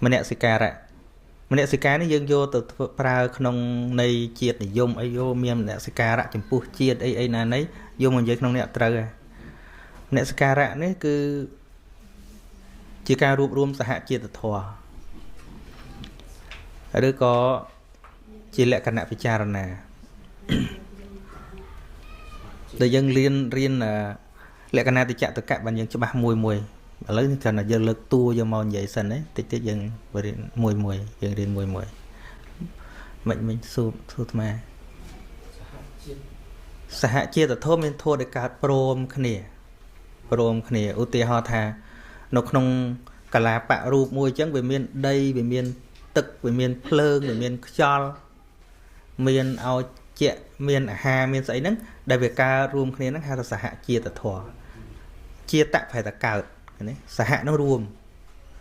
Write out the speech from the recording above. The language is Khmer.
ម្នាក់សិការៈម្នាក់សិការនេះយើងយកទៅប្រើក្នុងនៃជាតិនិយមអីយកមានម្នាក់សិការៈចំពោះជាតិអីណានេះយកមកនិយាយក្នុងនេះអត់ត្រូវម្នាក់សិការៈនេះគឺជាការរួបរวมសហជាតិធម៌ឬក៏ជាលក្ខណៈពិចារណាដែលយើងរៀនលក្ខណៈតិចតកៈបានយើងច្បាស់មួយឥឡូវគ្រាន់តែយើងលើកតួយកមកនិយាយសិនតិចយើងរៀនមួយយើងរៀនមួយមិនសួរថ្មសហជាតិធម៌មានធម៌ដែលកើតព្រមគ្នាឧទាហរណ៍ថានៅក្នុងកាលាបៈរូបមួយអញ្ចឹងវាមានដីវាមានទឹកវាមានភ្លើងវាមានខ្យល់មានឲ្យជាមានអាហារមានស្អីហ្នឹងដែលវាកើតរួមគ្នាហ្នឹងហៅថាសហជាតិធម៌ជាតិប្រែតែកើតណាសហនឹងរួម